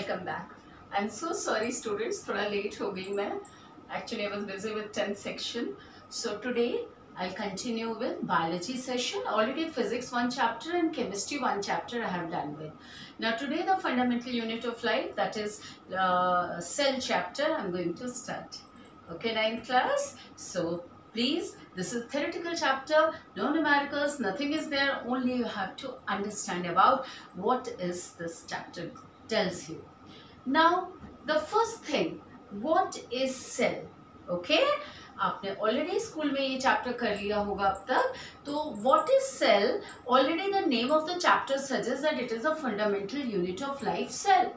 Welcome back. I am so sorry students, थोड़ा late हो गई मैं। Actually I was busy with 10th section. So today I'll continue with biology session. Already physics 1 chapter and chemistry 1 chapter I have done with. Now today the fundamental unit of life, that is cell chapter, I'm going to start. Okay, 9th class. So please, this is theoretical chapter, no numericals, nothing is there, only you have to understand about what is this chapter tells you. Now the first thing, what is cell? Okay, आपने already school में ये chapter कर लिया होगा अब तक। तो what is cell? Already the name of the chapter suggest that it is a fundamental unit of life. Cell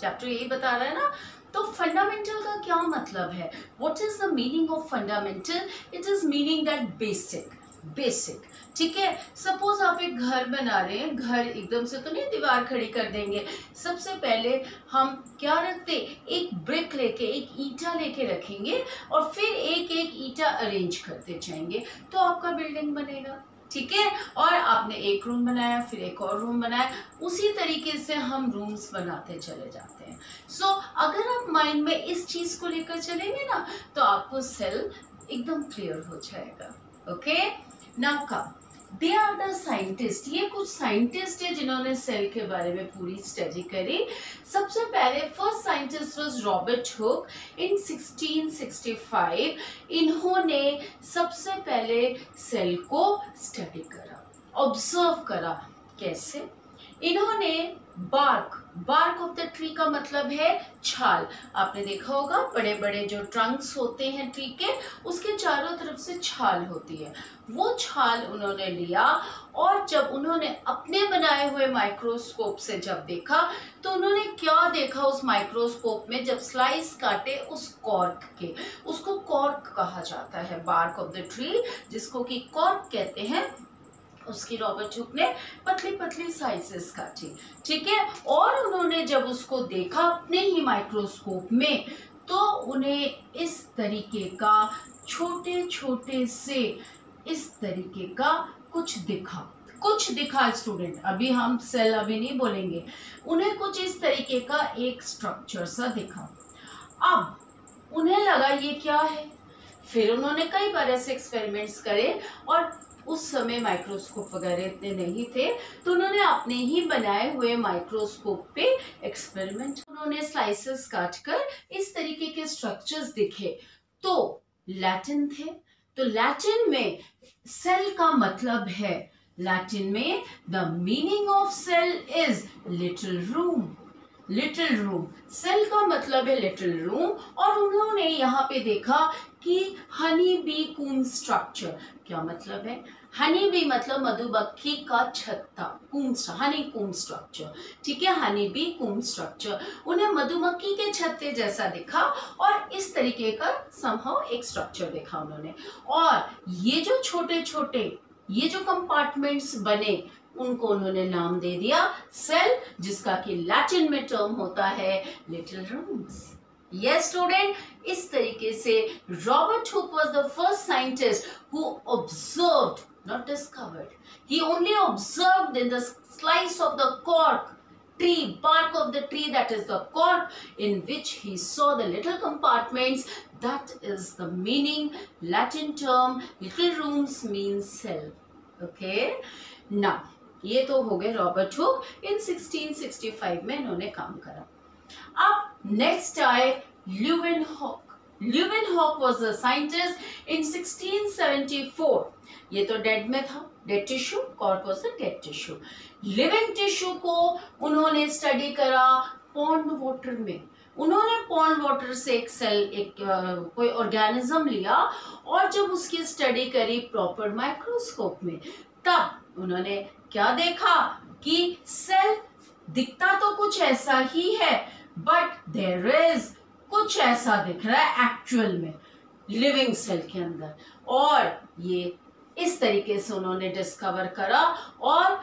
chapter यही बता रहा है ना। तो फंडामेंटल का क्या मतलब है? What is the meaning of fundamental? It is meaning that basic. ठीक है, सपोज आप एक घर बना रहे हैं, घर एकदम से तो नहीं दीवार खड़ी कर देंगे। सबसे पहले हम क्या रखते, एक ब्रिक लेके, एक ईंटा लेके रखेंगे और फिर एक एक ईंटा अरेंज करते जाएंगे तो आपका बिल्डिंग बनेगा। ठीक है, और आपने एक रूम बनाया, फिर एक और रूम बनाया, उसी तरीके से हम रूम्स बनाते चले जाते हैं। सो अगर आप माइंड में इस चीज को लेकर चलेंगे ना तो आपको सेल एकदम क्लियर हो जाएगा। Okay, now come, they are the scientist. ये कुछ साइंटिस्ट है जिन्होंने सेल के बारे में पूरी स्टडी करी। सबसे पहले first scientist was Robert Hooke in 1665। इन्होंने सबसे पहले सेल को स्टडी करा, ऑब्जर्व करा। कैसे? इन्होंने बार्क ऑफ द ट्री का मतलब है छाल। आपने देखा होगा बड़े बड़े जो ट्रंक्स होते हैं ट्री के, उसके चारों तरफ से छाल होती है। वो छाल उन्होंने लिया और जब उन्होंने अपने बनाए हुए माइक्रोस्कोप से जब देखा तो उन्होंने क्या देखा उस माइक्रोस्कोप में? जब स्लाइस काटे उस कॉर्क के, उसको कॉर्क कहा जाता है, बार्क ऑफ द ट्री जिसको कि कॉर्क कहते हैं, उसकी रॉबर्ट हुक ने पतली पतली साइजेस काटी। ठीक है, और उन्होंने जब उसको देखा अपने ही माइक्रोस्कोप में तो उन्हें इस तरीके का छोटे छोटे से इस तरीके का कुछ दिखा स्टूडेंट। अभी हम सेल अभी नहीं बोलेंगे, उन्हें कुछ इस तरीके का एक स्ट्रक्चर सा दिखा। अब उन्हें लगा ये क्या है। फिर उन्होंने कई बार ऐसे एक्सपेरिमेंट्स करे और उस समय माइक्रोस्कोप वगैरह इतने नहीं थे तो उन्होंने अपने ही बनाए हुए माइक्रोस्कोप पे एक्सपेरिमेंट, उन्होंने स्लाइसेस काटकर इस तरीके के स्ट्रक्चर्स दिखे तो लैटिन थे। तो लैटिन में सेल का मतलब है, लैटिन में the meaning of cell is little room. Cell का मतलब है लिटिल रूम। और उन्होंने यहाँ पे देखा कि हनी बी कूम स्ट्रक्चर। क्या मतलब है? हनी बी मतलब मधुमक्खी का छत्ता, हनी कूम स्ट्रक्चर। ठीक है, हनी बी कूम स्ट्रक्चर उन्हें मधुमक्खी के छत्ते जैसा दिखा और इस तरीके का समहाउ एक स्ट्रक्चर देखा उन्होंने। और ये जो छोटे छोटे ये जो कंपार्टमेंट्स बने उनको उन्होंने नाम दे दिया सेल, जिसका कि लैटिन में टर्म होता है लिटिल रूम्स। यस स्टूडेंट, इस तरीके से Robert Hooke was the first scientist who observed, not discovered, he only observed in the slice of the cork tree, bark of the tree, that is the cork, in which he saw the little compartments. That is the meaning, Latin term little rooms means cell. Okay, now ये तो हो गए Robert Hooke, in 1665 में इन्होंने काम करा। अब next आए Leeuwenhoek. Leeuwenhoek was a scientist इन 1674। ये तो डेड में था, dead tissue, cork was a dead tissue. Living tissue को उन्होंने स्टडी करा पॉन्ड वाटर में। उन्होंने पॉन्ड वाटर से एक सेल, एक कोई ऑर्गेनिज्म लिया और जब उसकी स्टडी करी प्रॉपर माइक्रोस्कोप में, तब उन्होंने क्या देखा कि सेल दिखता तो कुछ ऐसा ही है बट देयर इज कुछ ऐसा दिख रहा है एक्चुअल में लिविंग सेल के अंदर। और ये इस तरीके से उन्होंने डिस्कवर करा और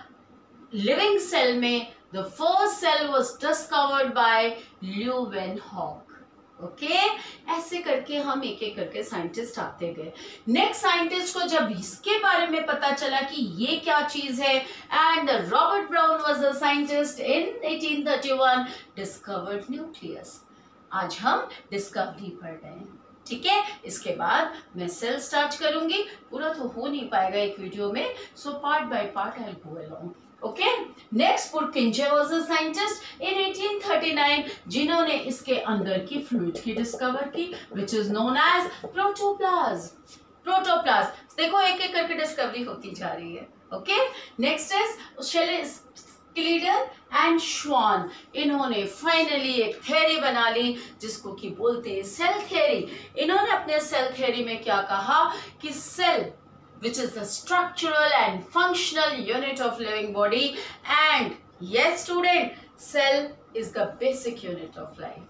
लिविंग सेल में the first cell was discovered by Leeuwenhoek. Okay, ऐसे करके हम एक एक करके साइंटिस्ट आते गए। नेक्स्ट साइंटिस्ट को जब इसके बारे में पता चला कि ये क्या चीज है, and Robert brown was the scientist in 1831 discovered nucleus. आज हम डिस्कवरी पढ़ रहे हैं, ठीक है। इसके बाद मैं सेल स्टार्ट करूंगी, पूरा तो हो नहीं पाएगा एक वीडियो में, so part by part I will go along, okay. Next Purkinje was a scientist in 1839 जिन्होंने इसके अंदर की फ्लूइड की डिस्कवर की, which is known as protoplasm. Protoplasm देखो एक एक करके डिस्कवरी होती जा रही है, okay. Next is Schleiden and Schwann, इन्होंने फाइनली एक थ्योरी बना ली जिसको कि बोलते हैं सेल थ्योरी। इन्होंने अपने सेल थ्योरी में क्या कहा कि cell which is the structural and functional unit of living body, and yes student, cell is the basic unit of life.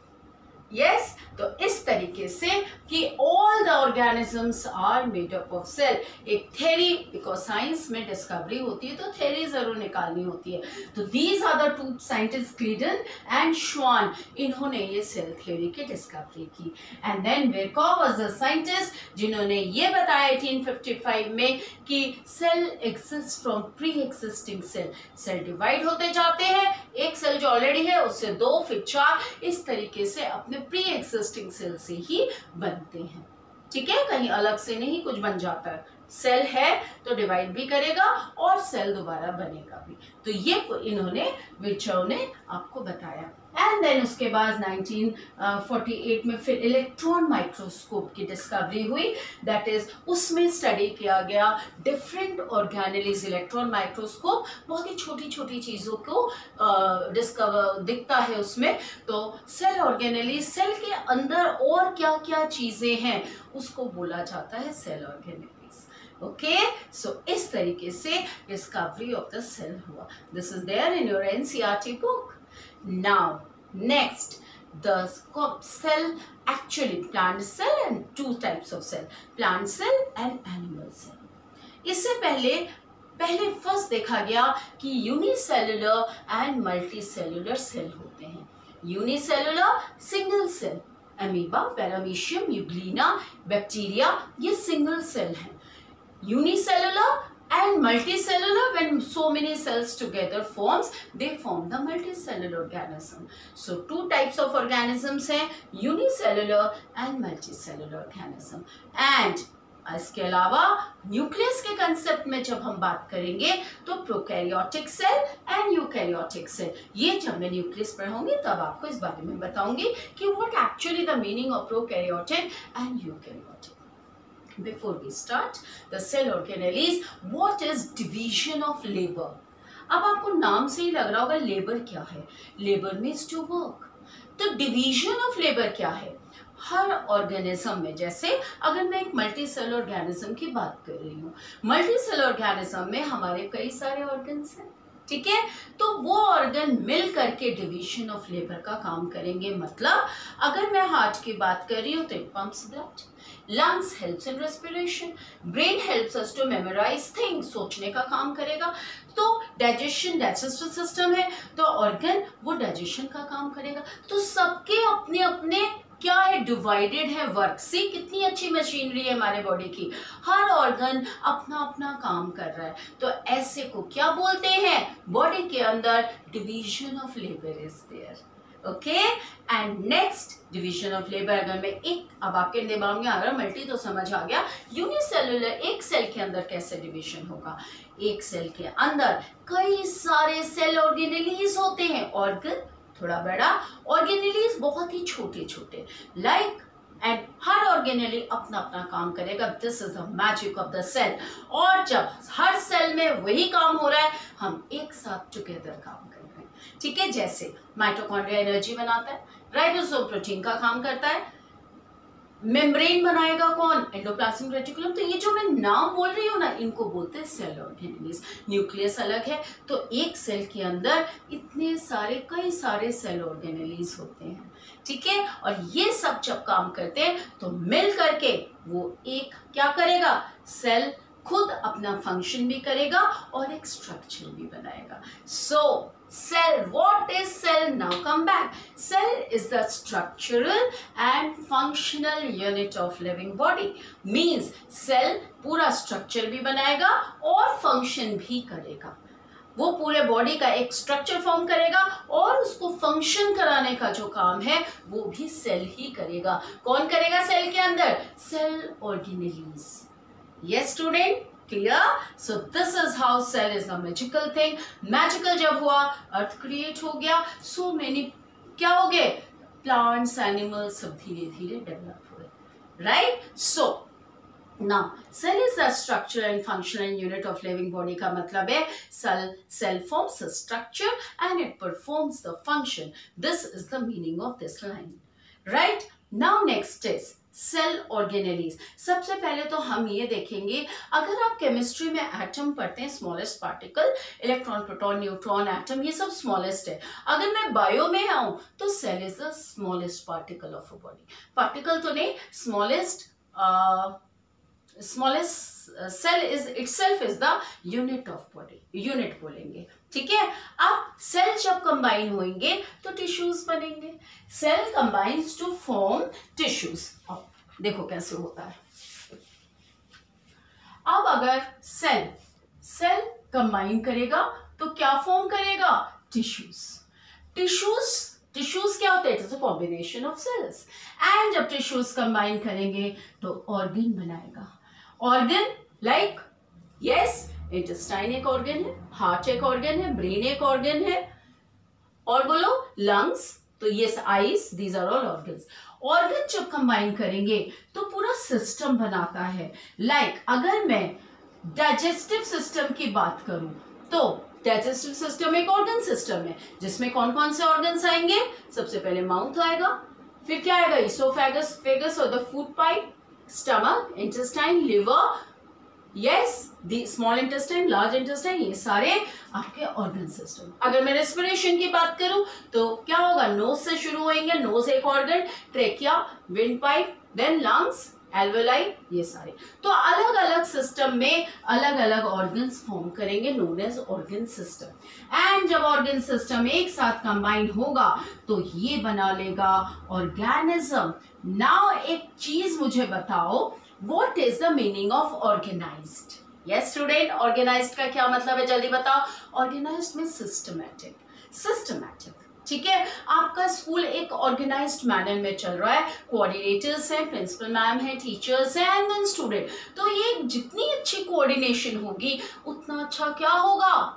Yes, तो इस तरीके से कि all the organisms are made up of cell, एक थ्योरी, बिकॉज साइंस में discovery होती है तो थ्योरी जरूर निकालनी होती है। तो these are the two scientists, Schleiden and Schwann, इन्होंने ये सेल थ्योरी की डिस्कवरी की। And then Virchow was the scientist जिन्होंने ये बताया 1855 में कि cell exist from pre existing cell. Cell divide होते जाते हैं, एक सेल जो ऑलरेडी है उससे 2 फिर 4, इस तरीके से अपने प्री एग्जिस्टिंग सेल से ही बनते हैं, ठीक है। कहीं अलग से नहीं कुछ बन जाता है, सेल है तो डिवाइड भी करेगा और सेल दोबारा बनेगा भी। तो ये इन्होंने विर्चोव ने आपको बताया। एंड देन उसके बाद 1948 में फिर इलेक्ट्रॉन माइक्रोस्कोप की डिस्कवरी हुई, दैट इज उसमें स्टडी किया गया डिफरेंट ऑर्गेनेलीज। इलेक्ट्रॉन माइक्रोस्कोप बहुत ही छोटी छोटी चीजों को डिस्कवर दिखता है उसमें, तो सेल ऑर्गेनेलीज, सेल के अंदर और क्या क्या चीजें हैं उसको बोला जाता है सेल ऑर्गेनेलीज, ओके। सो इस तरीके से डिस्कवरी ऑफ द सेल हुआ। This is there in your NCERT book. Now, next, the cell, actually plant cell and 2 types of cell, plant cell and animal cell. इससे पहले फर्स्ट देखा गया कि unicellular and multicellular cell होते हैं। Unicellular single cell, amoeba, paramecium, euglena, bacteria, ये single cell हैं। Unicellular and multicellular, when so many cells together forms, they form the multicellular organism. So 2 types of organisms हैं, unicellular and multicellular organism. And इसके अलावा nucleus के concept में जब हम बात करेंगे तो prokaryotic cell and eukaryotic cell, ये जब मैं न्यूक्लियस पढ़ाऊंगी तब आपको इस बारे में बताऊंगी कि what actually the meaning of prokaryotic and eukaryotic. Before we start the cell organelles, what is division of labor? अब आपको नाम से ही लग रहा होगा लेबर क्या है। Labour means to work. तो डिवीजन ऑफ लेबर क्या है? हर ऑर्गेनिज्म में, जैसे अगर मैं एक मल्टी सेल ऑर्गेनिज्म की बात कर रही हूँ, मल्टी सेल ऑर्गेनिज्म में हमारे कई सारे ऑर्गन्स हैं, ठीक है। तो वो ऑर्गन मिल करके डिवीजन ऑफ लेबर का काम करेंगे। मतलब अगर मैं हार्ट की बात कर रही हूँ तो it pumps blood, lungs helps in respiration, brain helps us to memorise things, सोचने का काम करेगा। तो डाइजेशन, डाइजेस्टिव सिस्टम है तो ऑर्गन वो डाइजेशन का काम करेगा। तो सबके अपने अपने क्या है, डिवाइडेड है वर्क। सी कितनी अच्छी मशीनरी है हमारे बॉडी की, हर ऑर्गन अपना अपना काम कर रहा है। तो ऐसे को क्या बोलते हैं, बॉडी के अंदर division of labour is there, okay. And next division of labour, अगर मैं एक, अब आपके दिमाग में आ रहा मल्टी तो समझ आ गया, यूनिसेलुलर एक सेल के अंदर कैसे डिवीजन होगा। एक सेल के अंदर कई सारे सेल ऑर्गेनेलीज होते हैं, ऑर्गन थोड़ा बड़ा, ऑर्गेनेलीज बहुत ही छोटे छोटे, लाइक, एंड हर ऑर्गेनेली अपना अपना काम करेगा। This is the magic of the cell. और जब हर सेल में वही काम हो रहा है, हम एक साथ टुगेदर काम कर रहे हैं, ठीक है। जैसे माइटोकॉन्ड्रिया एनर्जी बनाता है, राइबोसोम प्रोटीन का काम करता है, मेम्ब्रेन बनाएगा कौन, एंडोप्लाज्मिक रेटिकुलम। तो ये जो मैं नाम बोल रही हूँ ना, इनको बोलते हैं सेल ऑर्गेनेलीज। न्यूक्लियस अलग है, तो एक सेल के अंदर इतने सारे कई सारे सेल ऑर्गेनेलीज होते हैं, ठीक है। और ये सब जब काम करते हैं तो मिल करके वो एक क्या करेगा, सेल खुद अपना फंक्शन भी करेगा और एक स्ट्रक्चर भी बनाएगा. सो cell, what is cell? Now come back. Cell is the structural and functional unit of living body. Means cell पूरा structure भी बनाएगा और function भी करेगा. वो पूरे बॉडी का एक स्ट्रक्चर फॉर्म करेगा और उसको फंक्शन कराने का जो काम है वो भी सेल ही करेगा. कौन करेगा सेल के अंदर? Cell organelles. Yes student, clear? So this is how cell is a magical thing. Magical जब हुआ, अर्थ क्रिएट हो गया, सो मेनी क्या हो गए? प्लांट्स, एनिमल्स सब धीरे धीरे डेवलप हुए. Right? So now cell is the structure and functional unit of living body का मतलब है cell forms a structure and it performs the function. This is the meaning of this line. Right? Now next is cell organelles. सबसे पहले तो हम ये देखेंगे, अगर आप केमिस्ट्री में एटम पढ़ते हैं, smallest particle, electron, proton, neutron, atom, ये सब स्मॉलेस्ट है. अगर मैं बायो में आऊं तो cell is the smallest particle of a body. Particle तो नहीं, smallest cell is itself is the unit of body. Unit बोलेंगे, ठीक है. अब सेल जब कंबाइन होंगे तो टिश्यूज बनेंगे. Cell combines to form tissues. देखो कैसे होता है. अब अगर सेल कंबाइन करेगा तो क्या फॉर्म करेगा? टिश्यूज. टिश्यूज क्या होते हैं? It is a combination of cells. And जब टिश्यूज कंबाइन करेंगे तो ऑर्गन बनाएगा. ऑर्गन लाइक, यस, इंटेस्टाइन एक ऑर्गन है, हार्ट एक ऑर्गन है, ब्रेन एक ऑर्गन है, और बोलो लंग्स, तो ये eyes, these are all organs. Organ जब कंबाइन करेंगे तो पूरा सिस्टम बनाता है. लाइक अगर मैं डाइजेस्टिव सिस्टम की बात करूं तो डाइजेस्टिव सिस्टम एक ऑर्गन सिस्टम है जिसमें कौन कौन से ऑर्गन्स आएंगे? सबसे पहले माउथ आएगा, फिर क्या आएगा? इसोफेगस, फेगस और the food pipe, stomach, intestine, liver, yes, the small intestine, large intestine, ये सारे आपके ऑर्गन सिस्टम. अगर मैं रेस्पिरेशन की बात करूं तो क्या होगा? नोज से शुरू होंगे, नोज एक organ, trachea, wind pipe, then lungs, alveoli, ये सारे. तो अलग अलग सिस्टम में अलग अलग ऑर्गन्स फॉर्म करेंगे, known as organ system. And जब ऑर्गन सिस्टम एक साथ कंबाइन होगा तो ये बना लेगा ऑर्गेनिज्म. नाउ एक चीज मुझे बताओ, what is the meaning of organised? Yes student, organised का क्या मतलब है? जल्दी बताओ. ऑर्गेनाइज्ड में सिस्टमैटिक. ठीक है. आपका स्कूल एक ऑर्गेनाइज्ड मैनर में चल रहा है. कोऑर्डिनेटर्स हैं, प्रिंसिपल मैम है, टीचर्स हैं, एंड देन स्टूडेंट. तो ये जितनी अच्छी कोऑर्डिनेशन होगी उतना अच्छा क्या होगा?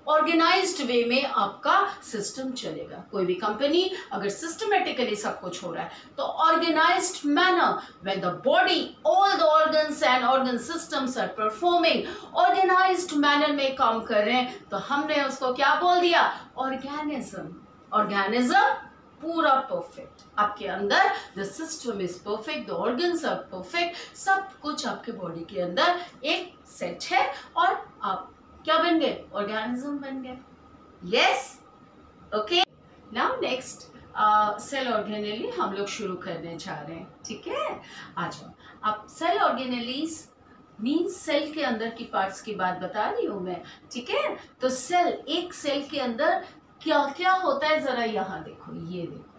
ऑर्गेनाइज्ड वे में आपका सिस्टम चलेगा. कोई भी कंपनी अगर सिस्टमेटिकली सब कुछ हो रहा है तो organised manner, when the body, all the organs and organ systems are performing organised manner में काम कर रहे हैं, तो हमने उसको क्या बोल दिया? ऑर्गेनिज्म. ऑर्गेनिज्म पूरा परफेक्ट. आपके अंदर the system is perfect, the organs are perfect, सब कुछ आपके बॉडी के अंदर एक सेट है और आप क्या बन गए? ऑर्गेनिज्म बन गए. Yes, okay. Now next cell organelle हम लोग शुरू करने जा रहे हैं. ठीक है, आ जाओ. अब सेल ऑर्गेनेलीज मीन्स सेल के अंदर की पार्ट्स की बात बता रही हूं मैं. ठीक है, तो सेल, एक सेल के अंदर क्या क्या होता है जरा यहाँ देखो, ये देखो.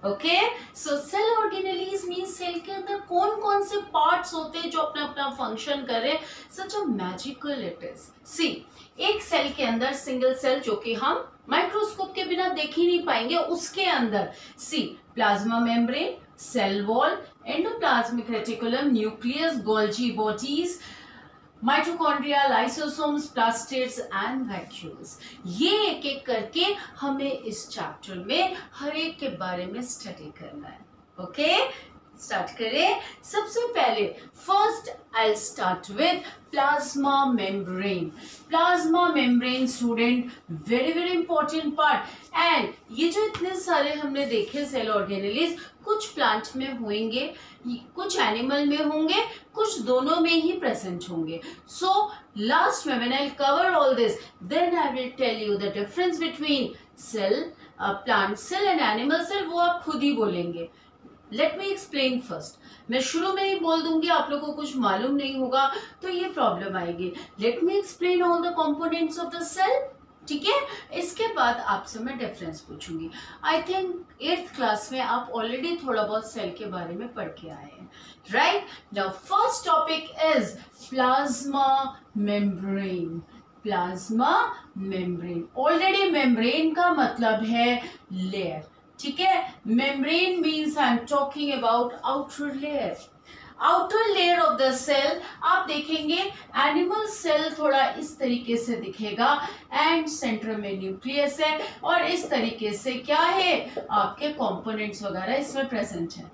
ओके, सो सेल ऑर्गेनेलीज मीन्स सेल के अंदर कौन कौन से पार्ट्स होते हैं जो अपना अपना फंक्शन कर रहे हैं. सच अ मैजिकल इट इज. सी, एक सेल के अंदर, सिंगल सेल जो कि हम माइक्रोस्कोप के बिना देख ही नहीं पाएंगे, उसके अंदर see plasma membrane, cell wall, endoplasmic reticulum, nucleus, Golgi bodies, mitochondria, lysosomes, plastids and vacuoles. ये एक एक करके हमें इस चैप्टर में हर एक के बारे में स्टडी करना है. ओके, स्टार्ट करें. सबसे पहले first I start with plasma membrane. Plasma membrane student very very important part. And ये जो इतने सारे हमने देखे सेल ऑर्गेनेलीज, कुछ प्लांट में होंगे, कुछ एनिमल में होंगे, कुछ दोनों में ही प्रेजेंट होंगे. सो लास्ट में when I cover all this, then I will tell you the difference between cell, plant cell and animal cell. वो आप खुद ही बोलेंगे. Let me explain first. मैं शुरू में ही बोल दूंगी, आप लोगों को कुछ मालूम नहीं होगा तो ये प्रॉब्लम आएगी। Let me explain all the components of the cell, ठीक है। इसके बाद आपसे मैं डिफरेंस पूछूंगी। आई थिंक 8th क्लास में आप ऑलरेडी थोड़ा बहुत सेल के बारे में पढ़ के आए हैं, right. Now first topic is plasma membrane. Plasma membrane, already membrane का मतलब है लेयर, ठीक है। Membrane means I am talking about outer layer. Outer layer of the cell, आप देखेंगे एनिमल सेल थोड़ा इस तरीके से दिखेगा एंड सेंटर में न्यूक्लियस है और इस तरीके से क्या है, आपके कंपोनेंट्स वगैरह इसमें प्रेजेंट है।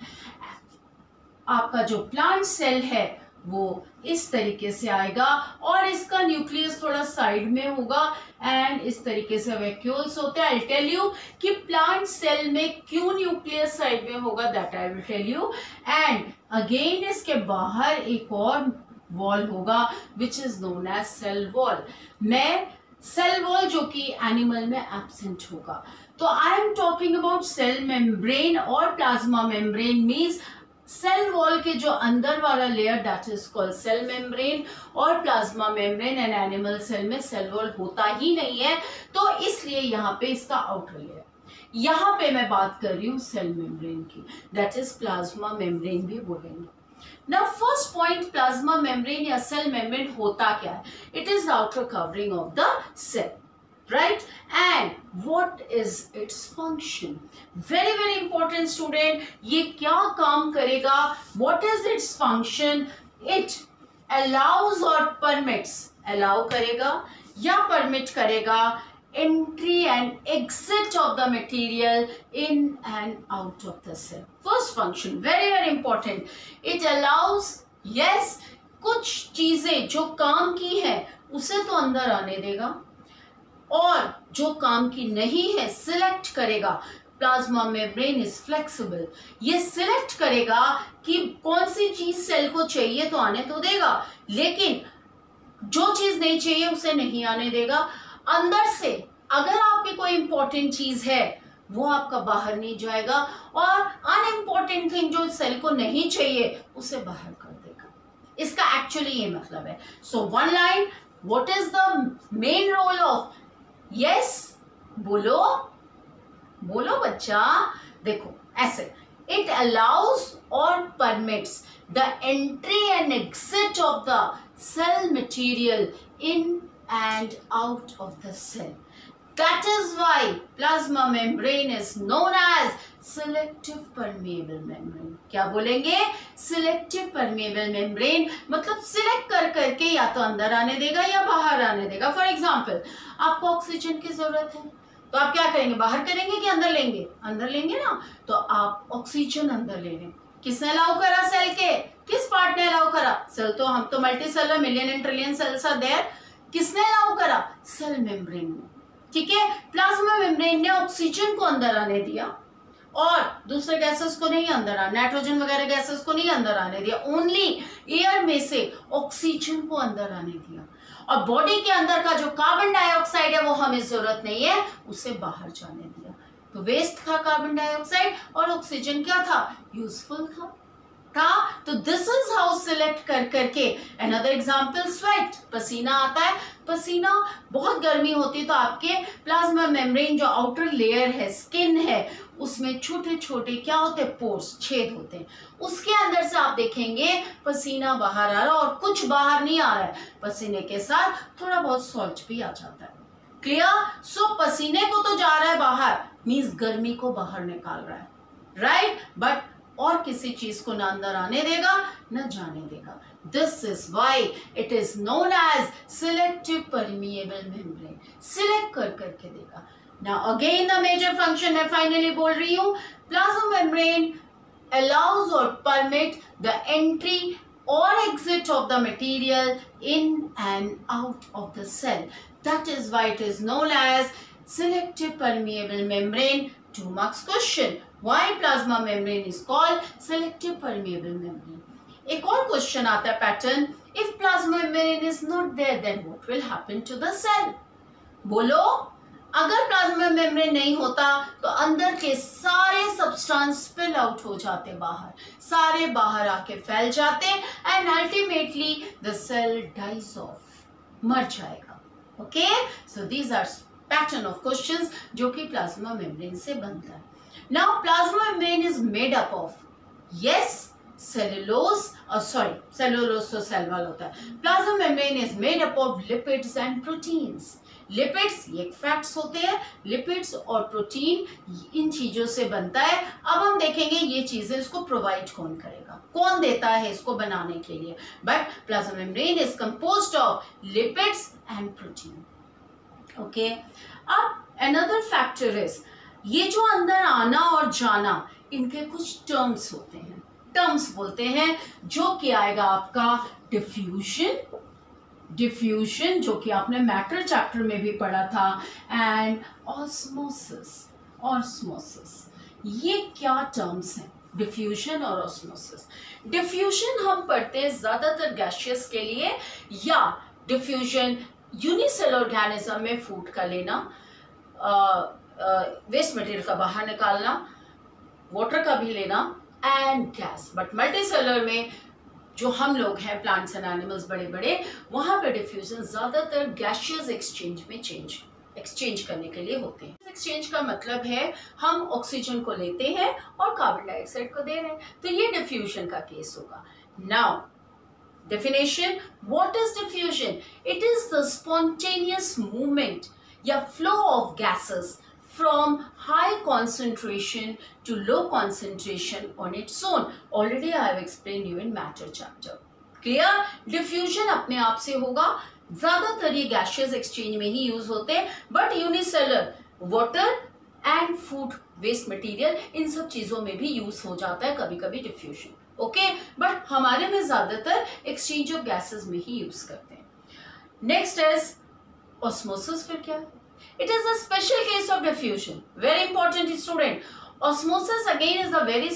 आपका जो प्लांट सेल है वो इस तरीके से आएगा और इसका न्यूक्लियस थोड़ा साइड में होगा एंड इस तरीके से वैक्यूल्स होते हैं। आई विल टेल यू कि प्लांट सेल में क्यों न्यूक्लियस साइड में होगा, that I will tell you. And again इसके बाहर एक और वॉल होगा which is known as cell wall. मैं सेल वॉल जो कि एनिमल में एब्सेंट होगा। तो I am talking about cell membrane और plasma membrane means cell wall के जो अंदर वाला layer that is called cell membrane और plasma membrane. And animal cell में सेल वॉल होता ही नहीं है, तो इसलिए यहाँ पे इसका आउटर लेयर। यहाँ पे मैं बात कर रही हूँ सेल मेम्ब्रेन की, दैट इज प्लाज्मा मेम्ब्रेन भी बोलेंगे। Now first point, plasma membrane या सेल मेम्ब्रेन होता क्या है? It is outer covering of the cell, right? And what is its function? Very very important student, ये क्या काम करेगा? What is its function? It allows or permits, allow करेगा या permit करेगा entry and exit of the material in and out of the cell. First function very very important, it allows, yes, कुछ चीजें जो काम की है उसे तो अंदर आने देगा और जो काम की नहीं है सिलेक्ट करेगा। प्लाज्मा मेम्ब्रेन इज फ्लेक्सिबल, ये सिलेक्ट करेगा कि कौन सी चीज सेल को चाहिए तो आने तो देगा, लेकिन जो चीज नहीं चाहिए उसे नहीं आने देगा। अंदर से अगर आपकी कोई इंपॉर्टेंट चीज है वो आपका बाहर नहीं जाएगा और अनइम्पॉर्टेंट थिंग जो सेल को नहीं चाहिए उसे बाहर कर देगा। इसका एक्चुअली ये मतलब है। So one line, what is the main role of, yes बोलो बोलो बच्चा, देखो ऐसे, इट अलाउज और permits the entry and exit of the cell material in and out of the cell. That is why plasma membrane is known as selective permeable membrane. क्या बोलेंगे? Selective permeable membrane, मतलब select कर करके या तो अंदर आने देगा या बाहर आने देगा। फॉर एग्जांपल, आपको ऑक्सीजन की जरूरत है तो आप क्या करेंगे, बाहर करेंगे कि अंदर लेंगे? अंदर लेंगे ना, तो आप ऑक्सीजन अंदर ले लें। किसने अलाउ करा सेल के? किस पार्ट ने अलाउ करा? सेल तो हम तो multicellular, million and trillion cells are there. किसने अलाउ करा? सेल मेम्ब्रेन ने, ठीक है। प्लाज्मा मेम्ब्रेन ने ऑक्सीजन को अंदर आने दिया और दूसरे गैसेस को नहीं अंदर आने, नाइट्रोजन वगैरह गैसेस को नहीं अंदर आने दिया, ओनली एयर में से ऑक्सीजन को अंदर आने दिया। और बॉडी के अंदर का जो कार्बन डाइऑक्साइड है वो हमें जरूरत नहीं है, उसे बाहर जाने दिया। तो वेस्ट था कार्बन डाइऑक्साइड और ऑक्सीजन क्या था? यूजफुल था। तो दिस इज हाउ सिलेक्ट कर करके। अनदर एग्जांपल, स्वेट, पसीना आता है। पसीना, बहुत गर्मी होती है तो आपके प्लाज्मा मेम्ब्रेन जो आउटर लेयर है, स्किन है, उसमें छोटे छोटे क्या होते हैं? पोर्स, छेद होते हैं। उसके अंदर से आप देखेंगे पसीना बाहर आ रहा है और कुछ बाहर नहीं आ रहा है, पसीने के साथ थोड़ा बहुत सॉल्ट भी आ जाता है। क्लियर? सो पसीने को तो जा रहा है बाहर, मीन्स गर्मी को बाहर निकाल रहा है, राइट? बट और किसी चीज को ना अंदर आने देगा न जाने देगा। This is why it is known as selective permeable membrane, select कर करके देगा। Now again the major function मैं फाइनली बोल रही हूँ, plasma membrane allows or permit the entry or exit of the material in and out of the cell. That is why it is known as selective permeable membrane. 2 marks question. Why plasma membrane is called selective permeable membrane? एक और question आता है pattern, if plasma membrane is not there then what will happen to the cell? बोलो, अगर plasma membrane नहीं होता तो अंदर के सारे सब्सटेंस स्पिल आउट हो जाते बाहर, सारे बाहर आके फैल जाते and ultimately the cell dies off, मर जाएगा. Okay, so these are pattern of questions जो कि प्लाज्मा मेम्ब्रेन से बनता है. Now plasma membrane is made up of, yes, cellulose, cellulose तो सेल वॉल होता है. Plasma membrane is made up of lipids and proteins. Lipids ये fats होते हैं, लिपिड्स और प्रोटीन इन चीजों से बनता है. अब हम देखेंगे ये चीजें इसको प्रोवाइड कौन करेगा, कौन देता है इसको बनाने के लिए. But plasma membrane is composed of lipids and protein. Okay, अब अनदर फैक्टर इज ये जो अंदर आना और जाना, इनके कुछ टर्म्स होते हैं, टर्म्स बोलते हैं, जो कि आएगा आपका डिफ्यूजन, डिफ्यूजन जो कि आपने मैटर चैप्टर में भी पढ़ा था, एंड ऑस्मोसिस. ऑस्मोसिस ये क्या टर्म्स हैं, डिफ्यूजन और ऑस्मोसिस. डिफ्यूजन हम पढ़ते हैं ज्यादातर गैसियस के लिए, या डिफ्यूजन यूनिसेल ऑर्गेनिज्म में फूड का लेना, वेस्ट मटेरियल का बाहर निकालना, वाटर का भी लेना एंड गैस. बट मल्टीसेलर में जो हम लोग हैं प्लांट्स एंड एनिमल्स बड़े बड़े, वहां पे डिफ्यूजन ज्यादातर गैसियस एक्सचेंज में एक्सचेंज करने के लिए होते हैं. एक्सचेंज का मतलब है हम ऑक्सीजन को लेते हैं और कार्बन डाइऑक्साइड को दे रहे हैं, तो ये डिफ्यूजन का केस होगा. Now definition, what is diffusion? It is the spontaneous movement या flow of gases from high concentration to low concentration on its own. Already I have explained you in matter chapter. Clear? Diffusion अपने आप से होगा, ज्यादातर ये gaseous exchange में ही use होते हैं, but unicellular water and food waste material इन सब चीजों में भी यूज हो जाता है कभी कभी diffusion. ओके, बट हमारे में ज्यादातर एक्सचेंज ऑफ गैसेस में ही यूज करते हैं. Next is osmosis. फिर क्या है? It is a special case of diffusion. Very important student. Osmosis again is a very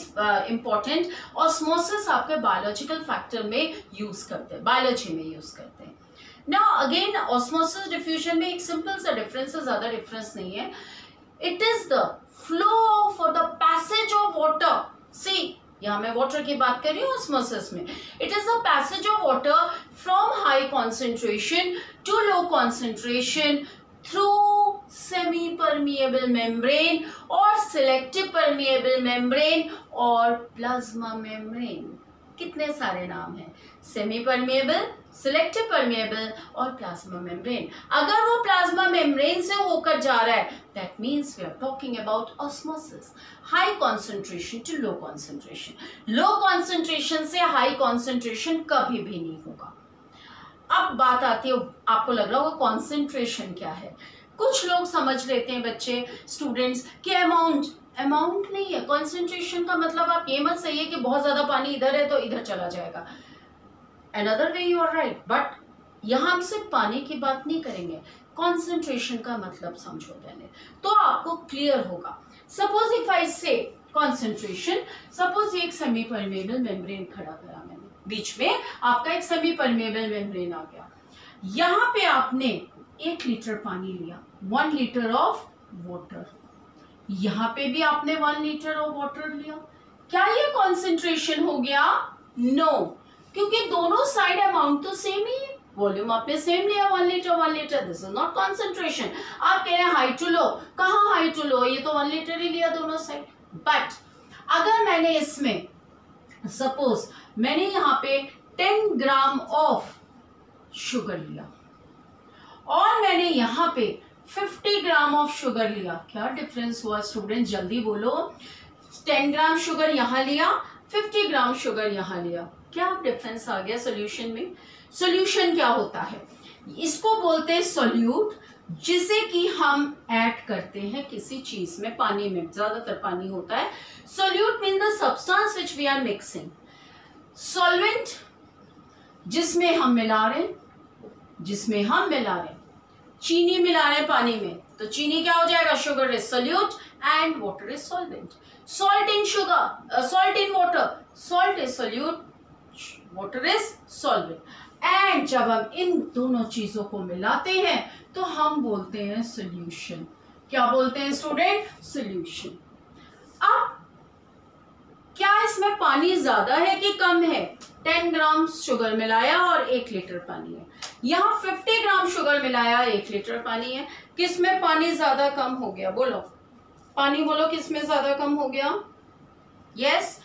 important. Osmosis आपके बायोलॉजिकल फैक्टर में यूज करते हैं, बायोलॉजी में यूज करते हैं. नाउ अगेन ऑस्मोसिस डिफ्यूजन में एक सिंपल सा डिफरेंस है, ज्यादा डिफरेंस नहीं है. It is the flow for the passage of water. See, यहां मैं वाटर की बात कर रही हूँ ऑस्मोसिस में. It is the passage of water from high concentration to low concentration through semi permeable membrane और सिलेक्टिव परमिएबल मेम्ब्रेन और प्लाज्मा मेम्ब्रेन. कितने सारे नाम हैं, सेमी परमिएबल, सिलेक्टिव परमिएबल और प्लाज्मा मेम्ब्रेन. अगर वो प्लाज्मा मेम्ब्रेन से होकर जा रहा है, that means we are talking about osmosis. High concentration to low concentration. Low concentration से हाई कॉन्सेंट्रेशन कभी भी नहीं होगा. अब बात आती है, आपको लग रहा होगा कॉन्सेंट्रेशन क्या है. कुछ लोग समझ लेते हैं बच्चे, स्टूडेंट्स, कि अमाउंट नहीं है. कॉन्सेंट्रेशन का मतलब आप ये मत सही है कि बहुत ज्यादा पानी इधर है तो इधर चला जाएगा. Another way you are right, but यहाँ हम सिर्फ पानी की बात नहीं करेंगे, कॉन्सेंट्रेशन का मतलब समझो पहले तो आपको क्लियर होगा. सपोज इफ आई से कॉन्सेंट्रेशन, सपोज एक सेमी परमेबल मेम्ब्रेन खड़ा करा मैंने, बीच में आपका एक सेमी परमेबल मेम्ब्रेन आ गया. यहाँ पे आपने 1 लीटर पानी लिया, 1 लीटर ऑफ वाटर. यहाँ पे भी आपने 1 लीटर ऑफ वाटर लिया. क्या ये कॉन्सेंट्रेशन हो गया? नो, क्योंकि दोनों साइड अमाउंट तो सेम ही है, वॉल्यूम आपने सेम लिया, 1 litre. This is not concentration. आप कह रहे हैं हाई टू लो, कहाँ हाई टू लो, ये तो 1 लीटर ही लिया दोनों साइड. बट अगर मैंने इसमें सपोज मैंने यहाँ पे 10 ग्राम ऑफ शुगर लिया और मैंने यहाँ पे 50 ग्राम ऑफ शुगर लिया, क्या डिफरेंस हुआ स्टूडेंट? जल्दी बोलो. 10 ग्राम शुगर यहाँ लिया, 50 ग्राम शुगर यहाँ लिया, क्या डिफरेंस आ गया सॉल्यूशन में? सॉल्यूशन क्या होता है? इसको बोलते हैं सॉल्यूट, जिसे कि हम ऐड करते हैं किसी चीज में, पानी में ज्यादातर पानी होता है. Solute mean the substance which we are mixing. Solvent जिसमें हम मिला रहे हैं, चीनी मिला रहे हैं पानी में, तो चीनी क्या हो जाएगा? Sugar is solute and water is solvent. Salt in sugar, salt in water, salt is solute, water is solvent. And जब हम इन दोनों चीजों को मिलाते हैं तो हम बोलते हैं सॉल्यूशन. क्या बोलते हैं स्टूडेंट? सॉल्यूशन। अब क्या इसमें पानी ज्यादा है कि कम है? 10 ग्राम शुगर मिलाया और 1 लीटर पानी है। यहाँ 50 ग्राम शुगर मिलाया, 1 लीटर पानी है। किसमें पानी ज्यादा कम हो गया? बोलो, पानी बोलो, किसमें ज्यादा कम हो गया? यस,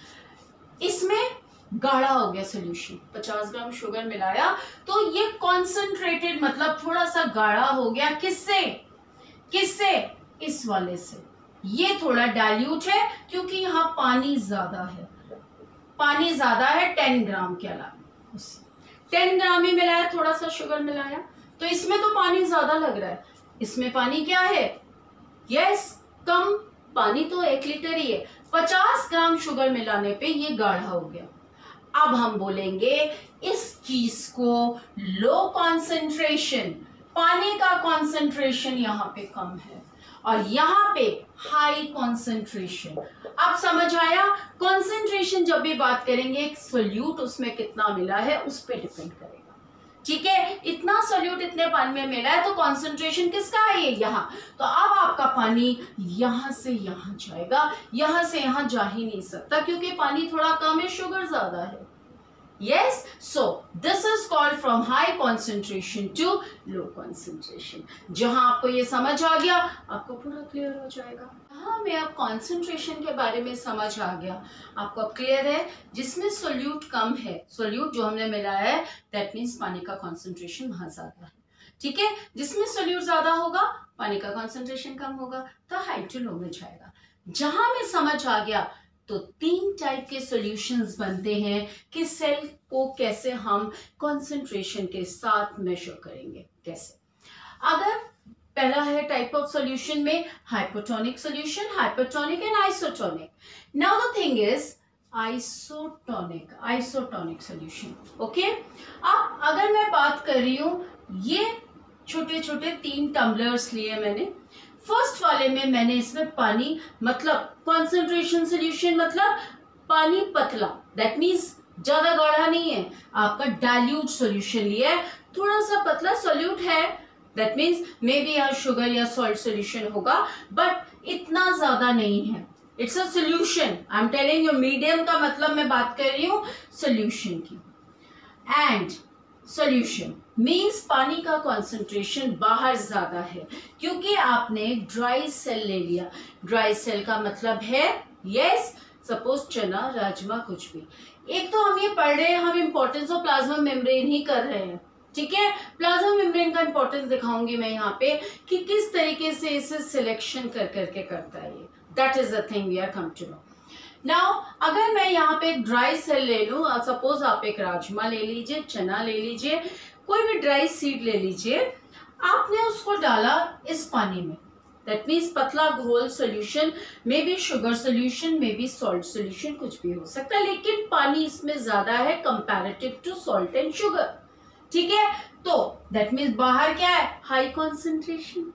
इसमें गाढ़ा हो गया सोल्यूशन। 50 ग्राम शुगर मिलाया तो ये कॉन्सेंट्रेटेड मतलब थोड़ा सा गाढ़ा हो गया। किससे? किससे? इस वाले से। ये थोड़ा डाइल्यूट है क्योंकि यहाँ पानी ज्यादा है। पानी ज्यादा है 10 ग्राम के अलावा। 10 ग्राम ही मिलाया, थोड़ा सा शुगर मिलाया, तो इसमें तो पानी ज्यादा लग रहा है। इसमें पानी क्या है? यस, कम पानी तो 1 लीटर ही है। 50 ग्राम शुगर मिलाने पे ये गाढ़ा हो गया। अब हम बोलेंगे इस चीज को लो कॉन्सेंट्रेशन, पानी का कॉन्सेंट्रेशन यहाँ पे कम है और यहाँ पे हाई कॉन्सेंट्रेशन। अब समझ आया? कॉन्सेंट्रेशन जब भी बात करेंगे, एक सोल्यूट उसमें कितना मिला है उस पर डिपेंड करेगा। ठीक है, इतना सोल्यूट इतने पानी में मिला है तो कॉन्सेंट्रेशन किसका है? ये यहाँ। तो अब आपका पानी यहाँ से यहाँ जाएगा, यहाँ से यहाँ जा ही नहीं सकता क्योंकि पानी थोड़ा कम है, शुगर ज्यादा है। Yes, so this is called from high concentration to low concentration. जहां आपको ये समझ आ गया, आपको पूरा क्लियर हो जाएगा। हाँ, मैं अब कॉन्सेंट्रेशन के बारे में समझ आ गया, आपको अब क्लियर है। जिसमें सोल्यूट कम है, सोल्यूट जो हमने मिलाया है, दैट मीन्स पानी का कॉन्सेंट्रेशन वहां ज्यादा है। ठीक है, जिसमें सोल्यूट ज्यादा होगा पानी का कॉन्सेंट्रेशन कम होगा, तो हाई टू लो में जाएगा। जहां में समझ आ गया तो 3 टाइप के सॉल्यूशंस बनते हैं कि सेल को कैसे हम कंसंट्रेशन के साथ मेजर करेंगे। कैसे? अगर पहला है टाइप ऑफ सॉल्यूशन में hypotonic solution, hypotonic and isotonic. Now the thing is isotonic, isotonic solution. Okay, अब अगर मैं बात कर रही हूं, ये छोटे छोटे 3 टम्बलर्स लिए मैंने। फर्स्ट वाले में मैंने इसमें पानी मतलब कॉन्सेंट्रेशन सॉल्यूशन मतलब पानी पतला, दैट मीन्स ज्यादा गाढ़ा नहीं है, आपका डाइल्यूट सॉल्यूशन लिया है, थोड़ा सा पतला सॉल्यूट है, दैट मीन्स मे बी यहाँ शुगर या सॉल्ट सॉल्यूशन होगा बट इतना ज्यादा नहीं है। It's a solution, I am telling you. Medium का मतलब मैं बात कर रही हूँ सॉल्यूशन की। एंड सॉल्यूशन मीन्स पानी का कॉन्सेंट्रेशन बाहर ज्यादा है क्योंकि आपने ड्राई सेल ले लिया। ड्राई सेल का मतलब है यस, सपोज चना, राजमा, कुछ भी। एक तो हम ये पढ़ रहे हैं, हम इंपॉर्टेंस ऑफ प्लाज्मा मेम्ब्रेन ही कर रहे हैं। ठीक है, प्लाज्मा मेम्ब्रेन का इंपॉर्टेंस दिखाऊंगी मैं यहाँ पे कि किस तरीके से इसे सिलेक्शन कर करके करता है ये। That is the thing we are come to know. Now अगर मैं यहाँ पे एक ड्राई सेल ले लूं, सपोज आप एक राजमा ले लीजिए, चना ले लीजिए, कोई भी ड्राई सीड ले लीजिए, आपने उसको डाला इस पानी में, दैट मीन्स पतला घोल solution, may be sugar solution, may be salt solution, कुछ भी हो सकता है, लेकिन पानी इसमें ज्यादा है comparative to salt and sugar. ठीक है, तो दैट मीन्स बाहर क्या है? High concentration.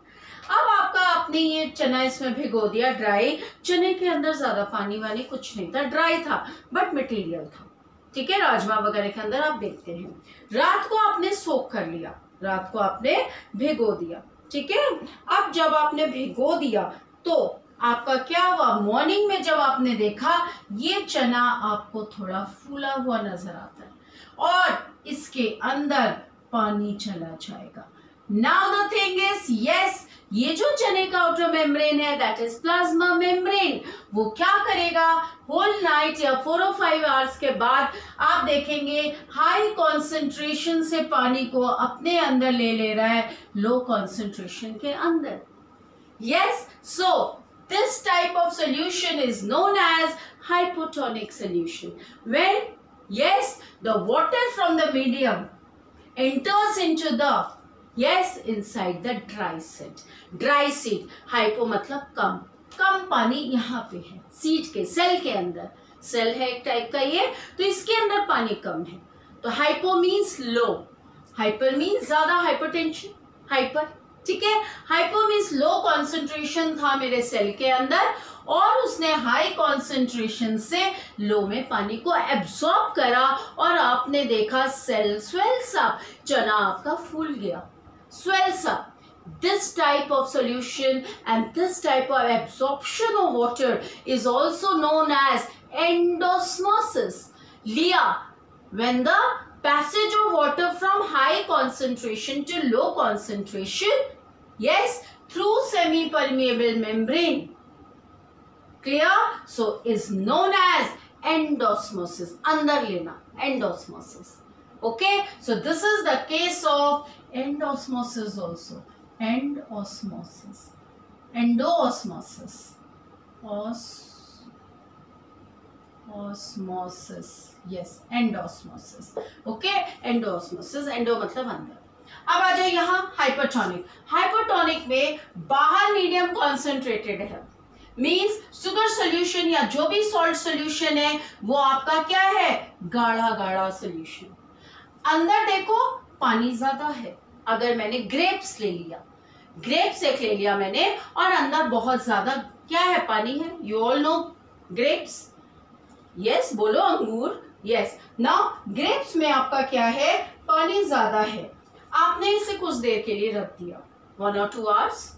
अब आपका आपने ये चना इसमें भिगो दिया ड्राई, चने के अंदर ज्यादा पानी वानी कुछ नहीं था, ड्राई था बट मटेरियल था। ठीक है, राजमा वगैरह के अंदर आप देखते हैं, रात को आपने सोक कर लिया, रात को आपने भिगो दिया। ठीक है, अब जब आपने भिगो दिया तो आपका क्या हुआ? मॉर्निंग में जब आपने देखा ये चना आपको थोड़ा फूला हुआ नजर आता है और इसके अंदर पानी चला जाएगा। Now the thing is yes, ये जो चने का आउटर मेम्ब्रेन है दैट इज प्लाज्मा मेम्ब्रेन, वो क्या करेगा? होल नाइट या 4 और 5 आवर्स के बाद आप देखेंगे हाई कॉन्सेंट्रेशन से पानी को अपने अंदर ले रहा है लो कॉन्सेंट्रेशन के अंदर। Yes, so this type of solution is known as hypotonic solution. When yes, the water from the medium enters into the yes inside the dry seed. Dry seed, hypo मतलब कम, कम पानी यहाँ पे है seed के, cell के अंदर। Cell है एक टाइप का ये, तो इसके अंदर पानी कम है, तो hypo means low, hyper means ज्यादा, हाइपरटेंशन, हाइपर। ठीक है, हाइपो मीन्स लो कॉन्सेंट्रेशन था मेरे सेल के अंदर और उसने हाई कॉन्सेंट्रेशन से लो में पानी को एब्सॉर्ब करा और आपने देखा सेल स्वेल्स अप, चना आपका फूल गया, swells up. This type of solution and this type of absorption of water is also known as endosmosis. Leah, when the passage of water from high concentration to low concentration, yes, through semi-permeable membrane, clear? So is known as endosmosis. Andar lena, endosmosis. Okay, so this is the case of endosmosis also. Endosmosis. Endoosmosis. Osmosis. Yes, endosmosis. Okay, endosmosis. Endo मतलब अंदर. अब आ जाए यहाँ hypertonic. Hypertonic में बाहर medium concentrated है. Means sugar solution या जो भी सॉल्ट सोल्यूशन है वो आपका क्या है, गाढ़ा गाढ़ा सोल्यूशन. अंदर देखो पानी ज्यादा है. अगर मैंने ग्रेप्स ले लिया, ग्रेप्स एक ले लिया मैंने और अंदर बहुत ज्यादा क्या है, पानी है. You all know grapes. Yes, बोलो अंगूर. यस, नाउ ग्रेप्स में आपका क्या है, पानी ज्यादा है. आपने इसे कुछ देर के लिए रख दिया, 1 or 2 hours.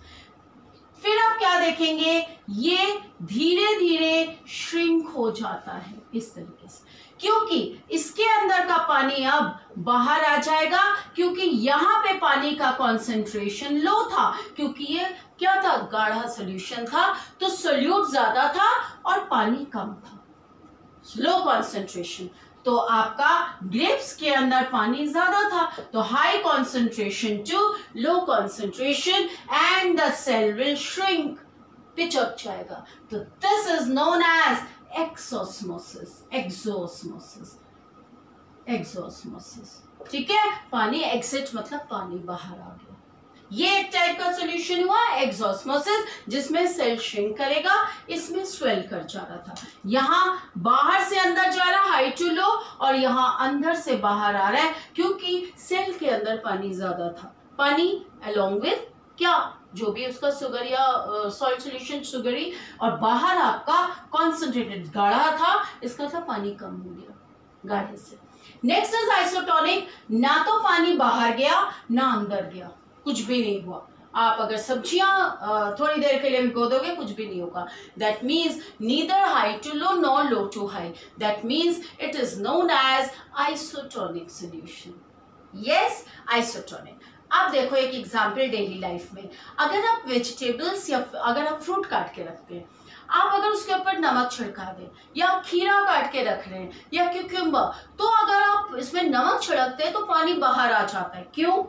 फिर आप क्या देखेंगे, ये धीरे धीरे श्रिंक हो जाता है इस तरीके से, क्योंकि इसके अंदर का पानी अब बाहर आ जाएगा, क्योंकि यहाँ पे पानी का कॉन्सेंट्रेशन लो था, क्योंकि ये क्या था, गाढ़ा सोल्यूशन था, तो सोल्यूट ज्यादा था और पानी कम था, लो कॉन्सेंट्रेशन. तो आपका ग्रेप्स के अंदर पानी ज्यादा था, तो high concentration to low concentration and the cell will shrink, पिचक जाएगा. तो this is known as exosmosis. Exosmosis, exosmosis. ठीक है, पानी एग्जिट मतलब पानी बाहर आ गया. ये एक टाइप का सॉल्यूशन हुआ एक्सोस्मोसिस, जिसमें सेल श्रिंक करेगा. इसमें स्वेल कर जा रहा था, यहाँ बाहर से अंदर जा रहा हाई टू लो, और यहाँ अंदर से बाहर आ रहा है, क्योंकि सेल के अंदर पानी ज्यादा था. पानी अलोंग विद क्या, जो भी उसका सुगर या सॉल्ट सॉल्यूशन सुगरी, और बाहर आपका कॉन्सेंट्रेटेड गाढ़ा था, इसका मतलब पानी कम हो गया गाढ़े से. Next is isotonic. ना तो पानी बाहर गया ना अंदर गया, कुछ भी नहीं हुआ. आप अगर सब्जियां थोड़ी देर के लिए भिगो दोगे, कुछ भी नहीं होगा. That means neither high to low nor low to high. That means it is known as isotonic solution. Yes, isotonic. अब देखो एक एग्जांपल डेली लाइफ में, अगर आप वेजिटेबल्स या अगर आप फ्रूट काट के रखते हैं, आप अगर उसके ऊपर नमक छिड़का दें, या खीरा काट के रख रहे हैं या क्यूकम्बर, तो अगर आप इसमें नमक छिड़कते हैं तो पानी बाहर आ जाता है. क्यों?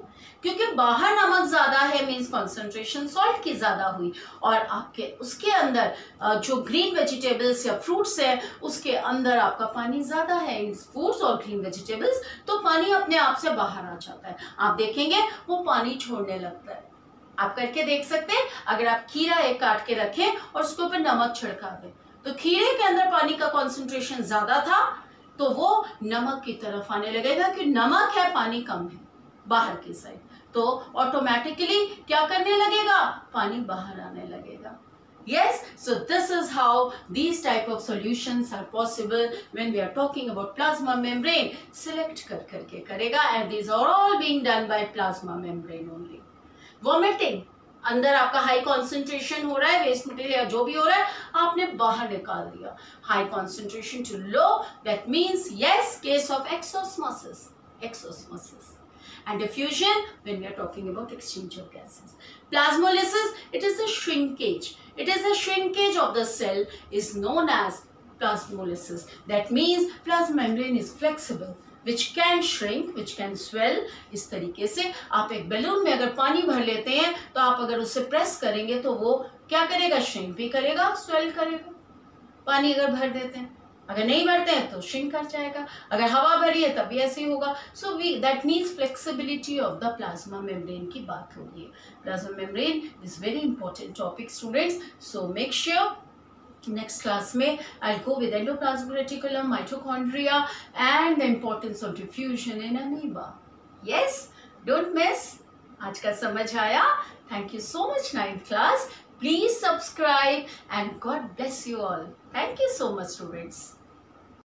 क्योंकि बाहर नमक ज्यादा है, मीन्स कॉन्सेंट्रेशन सॉल्ट की ज्यादा हुई, और आपके उसके अंदर जो ग्रीन वेजिटेबल्स या फ्रूट्स है उसके अंदर आपका पानी ज्यादा है, फ्रूट्स और ग्रीन वेजिटेबल्स, तो पानी अपने आप से बाहर आ जाता है. आप देखेंगे वो पानी छोड़ने लगता है. आप करके देख सकते हैं, अगर आप खीरा एक काट के रखें और उसके ऊपर नमक छिड़का दें, तो खीरे के अंदर पानी का कॉन्सेंट्रेशन ज्यादा था, तो वो नमक की तरफ आने लगेगा, कि नमक है पानी कम है बाहर की साइड, तो ऑटोमेटिकली क्या करने लगेगा, पानी बाहर आने लगेगा. Yes, so this is how these type of solutions are possible when we are talking about plasma membrane. Select करके करेगा, and these are all being done by plasma membrane only. Vomiting, अंदर आपका हाई कॉन्सेंट्रेशन हो रहा है, waste material जो भी हो रहा है आपने बाहर निकाल दिया. High concentration to low, that means yes, case of exosmosis. Exosmosis. And diffusion, when we are talking about exchange of gases. Plasmolysis, it is a shrinkage. It is a shrinkage of the cell is known as plasmolysis. That means plasma membrane is flexible, which can shrink, which can swell. इस तरीके से आप एक balloon में अगर पानी भर लेते हैं, तो आप अगर उसे प्रेस करेंगे तो वो क्या करेगा, श्रिंक भी करेगा, स्वेल करेगा. पानी अगर भर देते हैं, अगर नहीं भरते हैं तो श्रिंक कर जाएगा. अगर हवा भरी है तब भी ऐसे ही होगा. So that means flexibility of the plasma membrane की बात हो रही है. Plasma membrane is very important topic students. So make sure next class में I'll go with endoplasmic reticulum, mitochondria and the importance of diffusion in amoeba. Yes, don't miss. आज का समझ आया? Thank you so much 9th class. Please subscribe and God bless you all. Thank you so much students.